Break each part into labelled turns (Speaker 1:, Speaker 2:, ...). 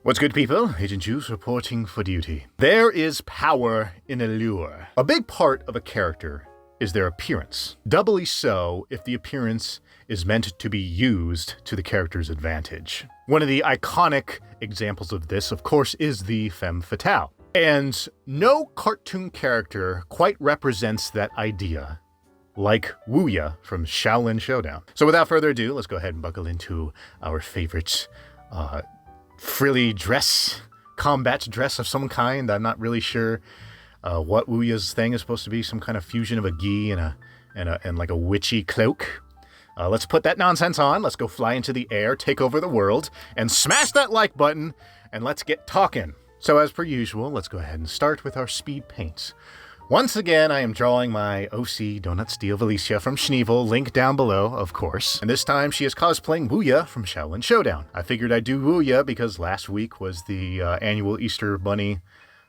Speaker 1: What's good, people? Agent Juice reporting for duty. There is power in allure. A big part of a character is their appearance. Doubly so if the appearance is meant to be used to the character's advantage. One of the iconic examples of this, of course, is the femme fatale. And no cartoon character quite represents that idea like Wuya from Xiaolin Showdown. So without further ado, let's go ahead and buckle into our favorite frilly dress, combat dress of some kind. I'm not really sure what Wuya's thing is supposed to be. Some kind of fusion of a gi and like a witchy cloak. Let's put that nonsense on. Let's go fly into the air, take over the world, and smash that like button, and let's get talking. So as per usual, let's go ahead and start with our speed paints. Once again, I am drawing my OC Donut Steel Velicia from SCHNEEEVIL, link down below, of course. And this time she is cosplaying Wuya from Xiaolin Showdown. I figured I'd do Wuya because last week was the annual Easter Bunny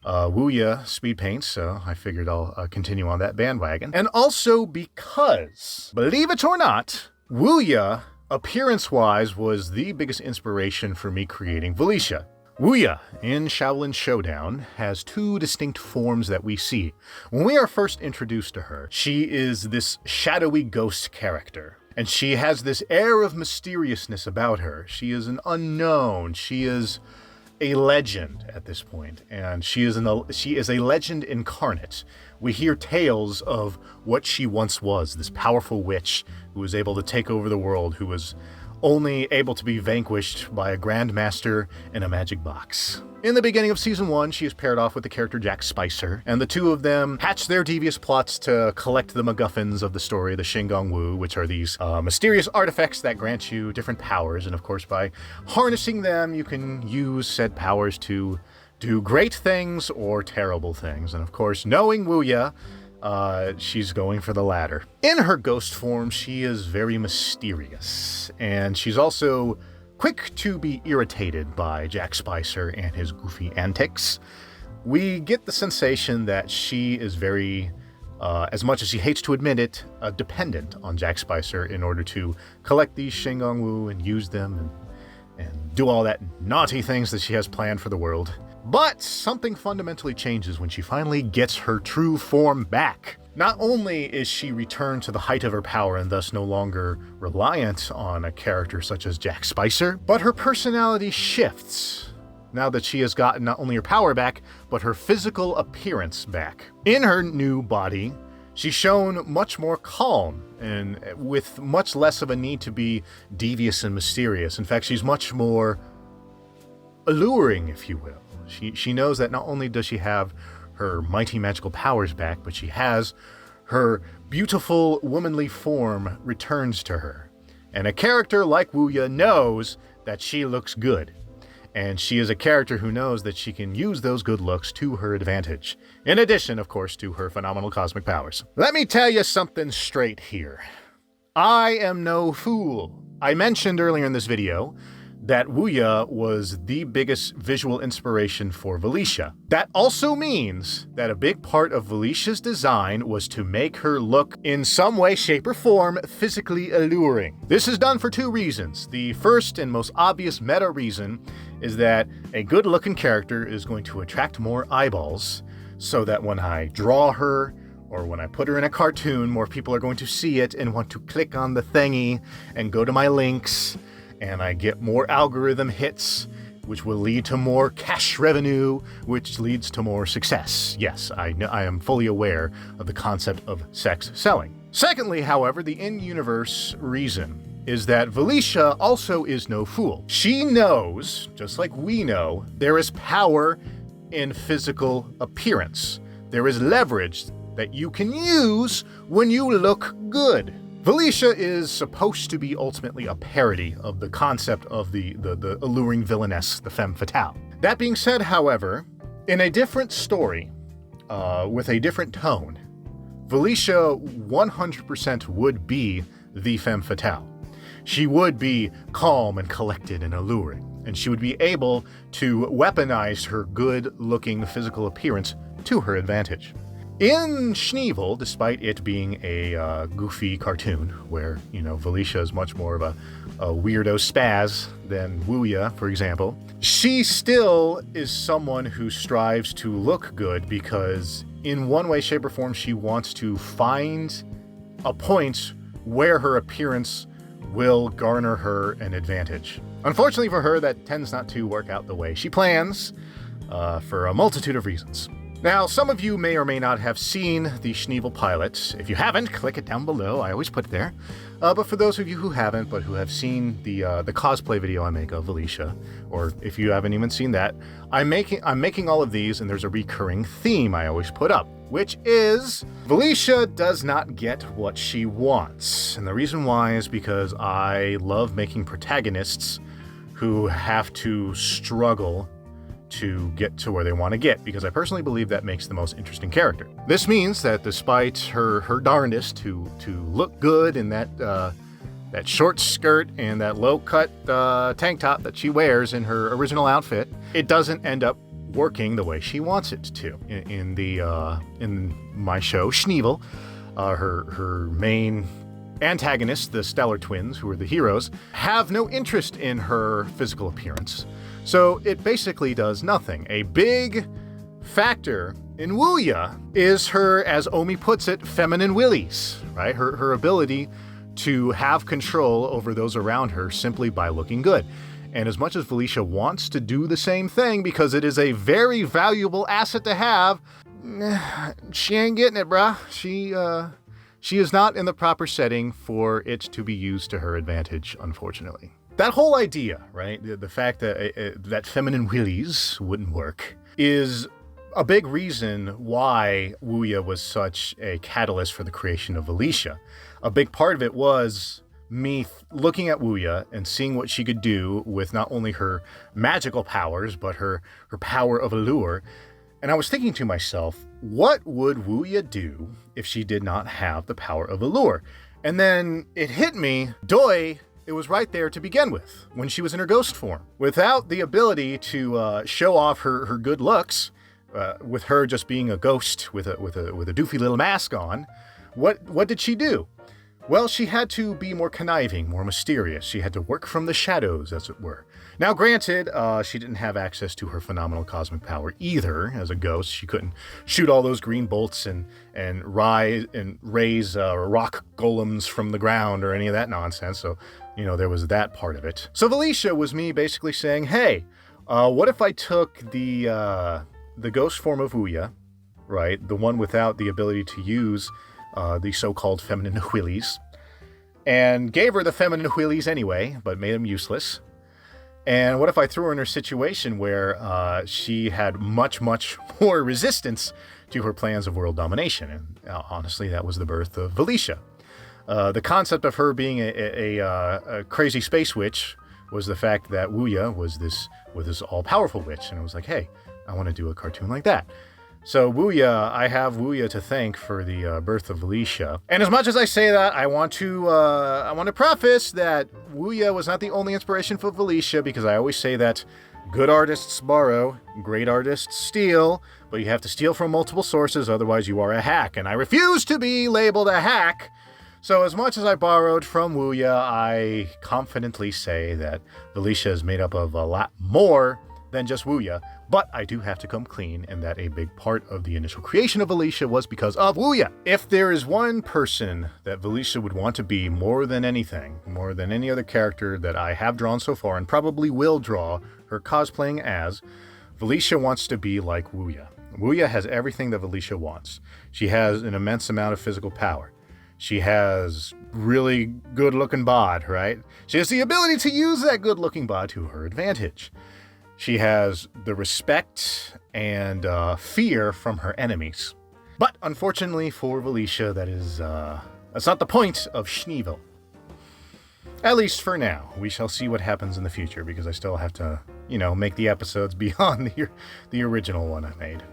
Speaker 1: Wuya speed paints, so I figured I'll continue on that bandwagon. And also because, believe it or not, Wuya, appearance-wise, was the biggest inspiration for me creating Velicia. Wuya in Xiaolin Showdown has two distinct forms that we see. When we are first introduced to her, she is this shadowy ghost character, and she has this air of mysteriousness about her. She is an unknown. She is a legend at this point, and she is a legend incarnate. We hear tales of what she once was, this powerful witch who was able to take over the world, who was only able to be vanquished by a grandmaster in a magic box. In the beginning of Season 1, she is paired off with the character Jack Spicer, and the two of them hatch their devious plots to collect the MacGuffins of the story, the Xingongwu, which are these mysterious artifacts that grant you different powers, and of course by harnessing them, you can use said powers to do great things or terrible things. And of course, knowing Wuya, she's going for the latter. In her ghost form, she is very mysterious, and she's also quick to be irritated by Jack Spicer and his goofy antics. We get the sensation that she is very, as much as she hates to admit it, dependent on Jack Spicer in order to collect these Xingongwu and use them and do all that naughty things that she has planned for the world. But something fundamentally changes when she finally gets her true form back. Not only is she returned to the height of her power and thus no longer reliant on a character such as Jack Spicer, but her personality shifts now that she has gotten not only her power back, but her physical appearance back. In her new body, she's shown much more calm and with much less of a need to be devious and mysterious. In fact, she's much more alluring, if you will. She knows that not only does she have her mighty magical powers back, but she has her beautiful womanly form returns to her. And a character like Wuya knows that she looks good. And she is a character who knows that she can use those good looks to her advantage. In addition, of course, to her phenomenal cosmic powers. Let me tell you something straight here. I am no fool. I mentioned earlier in this video that Wuya was the biggest visual inspiration for Velicia. That also means that a big part of Velicia's design was to make her look in some way, shape, or form physically alluring. This is done for two reasons. The first and most obvious meta reason is that a good-looking character is going to attract more eyeballs, so that when I draw her or when I put her in a cartoon, more people are going to see it and want to click on the thingy and go to my links, and I get more algorithm hits, which will lead to more cash revenue, which leads to more success. Yes, I am fully aware of the concept of sex selling. Secondly, however, the in-universe reason is that Velicia also is no fool. She knows, just like we know, there is power in physical appearance. There is leverage that you can use when you look good. Velicia is supposed to be ultimately a parody of the concept of the alluring villainess, the femme fatale. That being said, however, in a different story, with a different tone, Velicia 100% would be the femme fatale. She would be calm and collected and alluring, and she would be able to weaponize her good-looking physical appearance to her advantage. In SCHNEEEVIL, despite it being a goofy cartoon, where, Velicia is much more of a weirdo spaz than Wuya, for example, she still is someone who strives to look good because in one way, shape, or form, she wants to find a point where her appearance will garner her an advantage. Unfortunately for her, that tends not to work out the way she plans, for a multitude of reasons. Now, some of you may or may not have seen the SCHNEEEVIL pilot. If you haven't, click it down below. I always put it there. But for those of you who haven't, but who have seen the cosplay video I make of Velicia, or if you haven't even seen that, I'm making all of these, and there's a recurring theme I always put up, which is Velicia does not get what she wants. And the reason why is because I love making protagonists who have to struggle to get to where they want to get, because I personally believe that makes the most interesting character. This means that despite her darndest to look good in that short skirt and that low-cut tank top that she wears in her original outfit, it doesn't end up working the way she wants it to. In my show, SCHNEEEVIL, her main antagonists, the Stellar Twins, who are the heroes, have no interest in her physical appearance. So it basically does nothing. A big factor in Wuya is her, as Omi puts it, feminine willies, right? Her ability to have control over those around her simply by looking good. And as much as Velicia wants to do the same thing because it is a very valuable asset to have, she ain't getting it, bruh. She is not in the proper setting for it to be used to her advantage, unfortunately. That whole idea, right, the fact that that feminine willies wouldn't work, is a big reason why Wuya was such a catalyst for the creation of Velicia. A big part of it was me looking at Wuya and seeing what she could do with not only her magical powers, but her power of allure. And I was thinking to myself, what would Wuya do if she did not have the power of allure? And then it hit me, it was right there to begin with, when she was in her ghost form. Without the ability to show off her good looks, with her just being a ghost with a doofy little mask on, what did she do? Well, she had to be more conniving, more mysterious. She had to work from the shadows, as it were. Now, granted, she didn't have access to her phenomenal cosmic power either. As a ghost, she couldn't shoot all those green bolts and raise rock golems from the ground or any of that nonsense. So, there was that part of it. So Velicia was me basically saying, hey, what if I took the ghost form of Wuya, right, the one without the ability to use the so-called feminine willies, and gave her the feminine willies anyway, but made them useless. And what if I threw her in her situation where she had much, much more resistance to her plans of world domination? And honestly, that was the birth of Velicia. The concept of her being a crazy space witch was the fact that Wuya was this all-powerful witch. And I was like, hey, I want to do a cartoon like that. So I have Wuya to thank for the birth of Velicia. And as much as I say that, I want to preface that Wuya was not the only inspiration for Velicia, because I always say that good artists borrow, great artists steal, but you have to steal from multiple sources, otherwise you are a hack. And I refuse to be labeled a hack. So as much as I borrowed from Wuya, I confidently say that Velicia is made up of a lot more than just Wuya, but I do have to come clean in that a big part of the initial creation of Velicia was because of Wuya. If there is one person that Velicia would want to be more than anything, more than any other character that I have drawn so far and probably will draw her cosplaying as, Velicia wants to be like Wuya. Wuya has everything that Velicia wants. She has an immense amount of physical power. She has really good-looking bod, right? She has the ability to use that good-looking bod to her advantage. She has the respect and fear from her enemies. But unfortunately for Velicia, that's not the point of SCHNEEEVIL. At least for now. We shall see what happens in the future, because I still have to, make the episodes beyond the original one I made.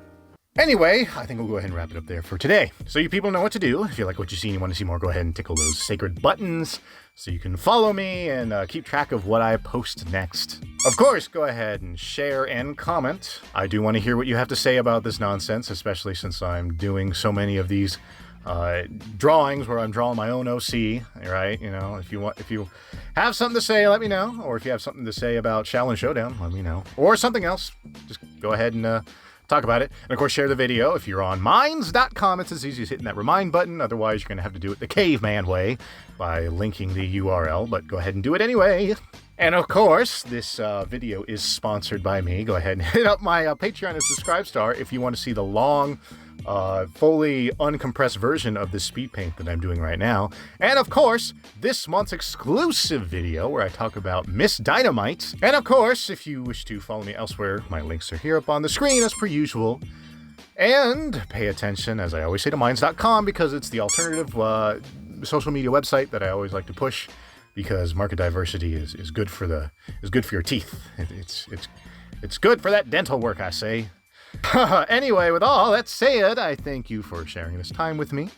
Speaker 1: Anyway, I think we'll go ahead and wrap it up there for today. So you people know what to do. If you like what you see and you want to see more, go ahead and tickle those sacred buttons so you can follow me and keep track of what I post next. Of course, go ahead and share and comment. I do want to hear what you have to say about this nonsense, especially since I'm doing so many of these drawings where I'm drawing my own OC, right? You know, if you have something to say, let me know. Or if you have something to say about Xiaolin Showdown, let me know. Or something else, just go ahead and talk about it. And of course, share the video. If you're on minds.com, it's as easy as hitting that remind button. Otherwise, you're going to have to do it the caveman way by linking the URL, but go ahead and do it anyway. And of course, this video is sponsored by me. Go ahead and hit up my Patreon and Subscribe Star if you want to see the long, fully uncompressed version of this speed paint that I'm doing right now. And of course, this month's exclusive video where I talk about Miss Dynamite. And of course, if you wish to follow me elsewhere, my links are here up on the screen as per usual. And pay attention, as I always say, to minds.com because it's the alternative social media website that I always like to push because market diversity is good for your teeth. It's good for that dental work, I say. Anyway, with all that said, I thank you for sharing this time with me.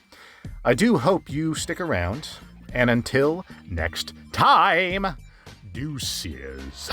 Speaker 1: I do hope you stick around. And until next time, deuces.